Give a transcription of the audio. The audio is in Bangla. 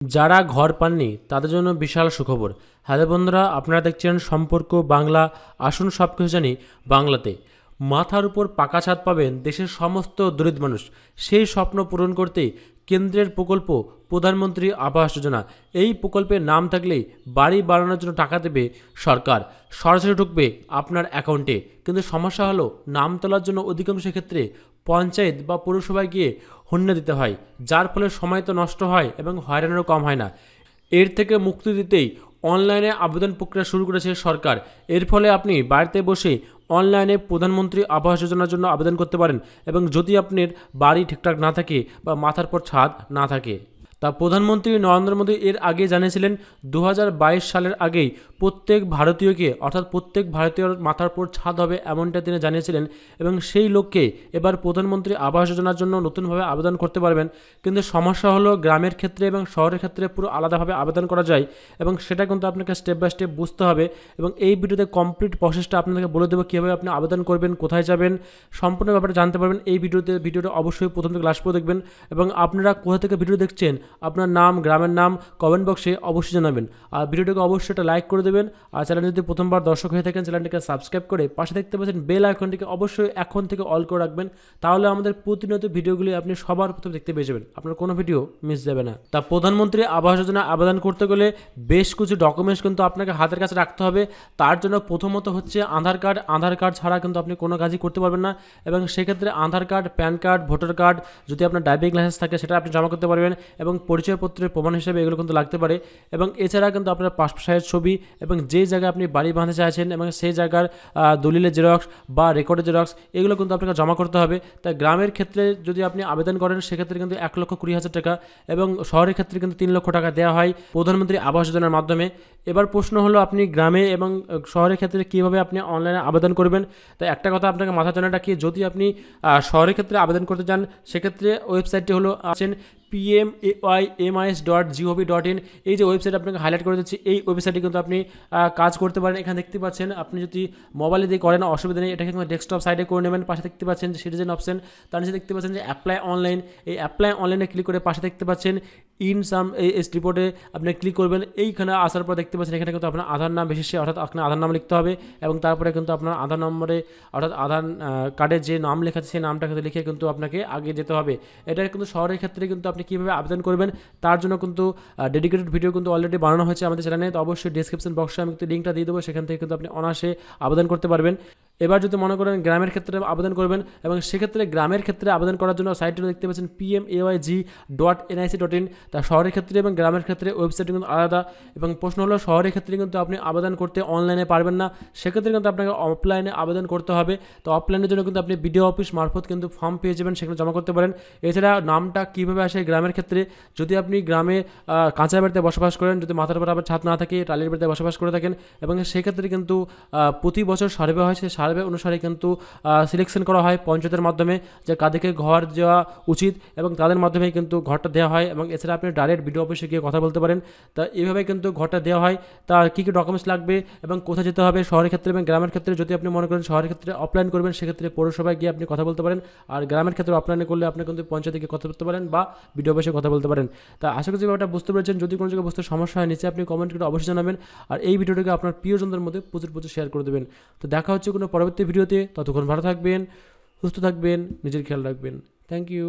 যারা ঘর পাননি তাদের জন্য বিশাল সুখবর। হ্যালো বন্ধুরা, আপনারা দেখছেন সম্পর্ক বাংলা। আসুন সব কিছু জানি বাংলাতে। মাথার উপর পাকা ছাদ পাবেন দেশের সমস্ত দরিদ্র মানুষ। সেই স্বপ্ন পূরণ করতে কেন্দ্রের প্রকল্প প্রধানমন্ত্রী আবাস যোজনা। এই প্রকল্পের নাম থাকলেই বাড়ি বানানোর জন্য টাকা দেবে সরকার, সরাসরি ঢুকবে আপনার অ্যাকাউন্টে। কিন্তু সমস্যা হলো, নাম তোলার জন্য অধিকাংশ ক্ষেত্রে পঞ্চায়েত বা পৌরসভায় গিয়ে হন্যে দিতে হয়, যার ফলে সময় তো নষ্ট হয় এবং হয়রানিরও কম হয় না। এর থেকে মুক্তি দিতেই অনলাইনে আবেদন প্রক্রিয়া শুরু করেছে সরকার। এর ফলে আপনি বাড়িতে বসে অনলাইনে প্রধানমন্ত্রী আবাস যোজনার জন্য আবেদন করতে পারেন, এবং যদি আপনার বাড়ি ঠিকঠাক না থাকে বা মাথার পর ছাদ না থাকে। তা প্রধানমন্ত্রী নরেন্দ্র মোদী এর আগে জানিয়েছিলেন 2022 সালের আগেই প্রত্যেক ভারতীয়কে, অর্থাৎ প্রত্যেক ভারতীয়র মাথার উপর ছাদ হবে, এমনটা তিনি জানিয়েছিলেন। এবং সেই লক্ষ্যে এবার প্রধানমন্ত্রী আবাস যোজনার জন্য নতুনভাবে আবেদন করতে পারবেন। কিন্তু সমস্যা হলো, গ্রামের ক্ষেত্রে এবং শহরের ক্ষেত্রে পুরো আলাদাভাবে আবেদন করা যায়, এবং সেটা কিন্তু আপনাকে স্টেপ বাই স্টেপ বুঝতে হবে। এবং এই ভিডিওতে কমপ্লিট প্রসেসটা আপনাদেরকে বলে দেবো, কীভাবে আপনি আবেদন করবেন, কোথায় যাবেন, সম্পূর্ণ ব্যাপারে জানতে পারবেন এই ভিডিওটা অবশ্যই প্রথম থেকে লাস্ট পর্যন্ত দেখবেন। এবং আপনারা কোথা থেকে ভিডিও দেখছেন, আপনার নাম, গ্রামের নাম কমেন্ট বক্সে অবশ্যই জানাবেন। আর ভিডিওটিকে অবশ্যই একটা লাইক করে দেবেন। আর চ্যানেলে যদি প্রথমবার দর্শক হয়ে থাকেন, চ্যানেলটিকে সাবস্ক্রাইব করে পাশে দেখতে পাচ্ছেন বেল আইকনটিকে অবশ্যই এখন থেকে অল করে রাখবেন। তাহলে আমাদের প্রতিনিয়ত ভিডিওগুলি আপনি সবার প্রথম দেখতে পেয়ে যাবেন, আপনার কোনো ভিডিও মিস যাবে না। তা প্রধানমন্ত্রী আবাস যোজনা আবেদন করতে গেলে বেশ কিছু ডকুমেন্টস কিন্তু আপনাকে হাতের কাছে রাখতে হবে। তার জন্য প্রথমত হচ্ছে আধার কার্ড ছাড়া কিন্তু আপনি কোনো কাজই করতে পারবেন না। এবং সেক্ষেত্রে Aadhaar card, PAN card, voter card, যদি আপনার ড্রাইভিং লাইসেন্স থাকে সেটা আপনি জমা করতে পারবেন, এবং পরিচয়পত্রের প্রমাণ হিসেবে এগুলো কিন্তু লাগতে পারে। এবং এছাড়া কিন্তু আপনার পাসপোর্ট সাইজের ছবি, এবং যে জায়গায় আপনি বাড়ি বাঁধতে চাইছেন এবং সেই জায়গার দলিলের জেরক্স বা রেকর্ডের জেরক্স, এগুলো কিন্তু আপনাকে জমা করতে হবে। তাই গ্রামের ক্ষেত্রে যদি আপনি আবেদন করেন সেক্ষেত্রে কিন্তু 1,20,000 টাকা, এবং শহরের ক্ষেত্রে কিন্তু 3 লক্ষ টাকা দেওয়া হয় প্রধানমন্ত্রী আবাস যোজনার মাধ্যমে। এবার প্রশ্ন হলো, আপনি গ্রামে এবং শহরের ক্ষেত্রে কীভাবে আপনি অনলাইনে আবেদন করবেন। তাই একটা কথা আপনাকে মাথা জানাটা কি, যদি আপনি শহরের ক্ষেত্রে আবেদন করতে চান সেক্ষেত্রে ওয়েবসাইটটি হলো আছেন pmaymis.gov.in। এই যে ওয়েবসাইট আপনাকে হাইলাইট করে দিচ্ছি, এই ওয়েবসাইটে কিন্তু আপনি কাজ করতে পারেন। এখানে দেখতে পাচ্ছেন, আপনি যদি মোবাইলে দিয়ে করেন অসুবিধা নেই, এটাকে কিন্তু ডেস্কটপ সাইডে করে নেবেন। পাশে দেখতে পাচ্ছেন যে সিটিজেন অপশন, তার নিচে দেখতে পাচ্ছেন যে অ্যাপ্লাই অনলাইন। এই অ্যাপ্লাই অনলাইনে ক্লিক করে পাশে দেখতে পাচ্ছেন ইন সাম এস রিপোর্টে আপনি ক্লিক করবেন। এইখানে আসার পর দেখতে পাচ্ছেন এখানে কিন্তু আপনার আধার নাম বিশেষে, অর্থাৎ আপনার আধার নাম লিখতে হবে, এবং তারপরে কিন্তু আপনার আধার নম্বরে, অর্থাৎ আধার কার্ডে যে নাম লেখা আছে সেই নামটা কিন্তু লিখে কিন্তু আপনাকে আগে যেতে হবে। এটা কিন্তু শহরের ক্ষেত্রে কিন্তু আপনি কীভাবে আবেদন করবেন তার জন্য কিন্তু ডেডিকেটেড ভিডিও কিন্তু অলরেডি বানানো হয়েছে আমাদের চ্যানেলে। তো অবশ্যই ডিসক্রিপশন বক্সে আমি কিন্তু লিঙ্কটা দিয়ে দেবো, সেখান থেকে কিন্তু আপনি অনায়াসে আবেদন করতে পারবেন। এবার যদি মনে করেন গ্রামের ক্ষেত্রে আবেদন করবেন, এবং সেক্ষেত্রে গ্রামের ক্ষেত্রে আবেদন করার জন্য সাইটটি দেখতে পাচ্ছেন pmayg.nic.in। তা শহরের ক্ষেত্রে এবং গ্রামের ক্ষেত্রে ওয়েবসাইট কিন্তু আলাদা। এবং প্রশ্ন হলো, শহরের ক্ষেত্রে কিন্তু আপনি আবেদন করতে অনলাইনে পারবেন না, সেক্ষেত্রে কিন্তু আপনাকে অফলাইনে আবেদন করতে হবে। তো অফলাইনের জন্য কিন্তু আপনি বিডিও অফিস মারফত কিন্তু ফর্ম পেয়ে যাবেন, সেখানে জমা করতে পারেন। এছাড়া নামটা কীভাবে আসে গ্রামের ক্ষেত্রে, যদি আপনি গ্রামে কাঁচা বাড়িতে বসবাস করেন, যদি মাথার উপর আবার ছাদ না থাকে, টালির বাড়িতে বসবাস করে থাকেন, এবং সেক্ষেত্রে কিন্তু প্রতি বছর সার্ভে হয়, সেই সার্ভে অনুসারে কিন্তু সিলেকশন করা হয় পঞ্চায়েতের মাধ্যমে যে কাদেরকে ঘর দেওয়া উচিত, এবং তাদের মাধ্যমেই কিন্তু ঘরটা দেওয়া হয়। এবং এছাড়া আপনি ডাইরেক্ট বিডিও অফিসে গিয়ে কথা বলতে পারেন। তা এইভাবে কিন্তু ঘরটা দেওয়া হয়। তার কী কী ডকুমেন্টস লাগবে এবং কোথায় যেতে হবে শহরের ক্ষেত্রে এবং গ্রামের ক্ষেত্রে, যদি আপনি মনে করেন শহরের ক্ষেত্রে অফলাইন করবেন সেক্ষেত্রে পৌরসভায় গিয়ে আপনি কথা বলতে পারেন, আর গ্রামের ক্ষেত্রে অফলাইনে করলে আপনি কিন্তু পঞ্চায়েতে গিয়ে কথা বলতে পারেন বা বিডিও অফিসে কথা বলতে পারেন। তা আশা করছি ব্যাপারটা বুঝতে পেরেছেন। যদি কোনো জায়গায় বুঝতে সমস্যা হয় নিচে আপনি কমেন্ট করে অবশ্যই জানাবেন, আর এই ভিডিওটিকে আপনার প্রিয়জনদের মধ্যে প্রচুর শেয়ার করে দেবেন। তো দেখা হচ্ছে কোনো পরবর্তী ভিডিওতে, ততক্ষণ ভালো থাকবেন, সুস্থ থাকবেন, নিজের খেয়াল রাখবেন। Thank you.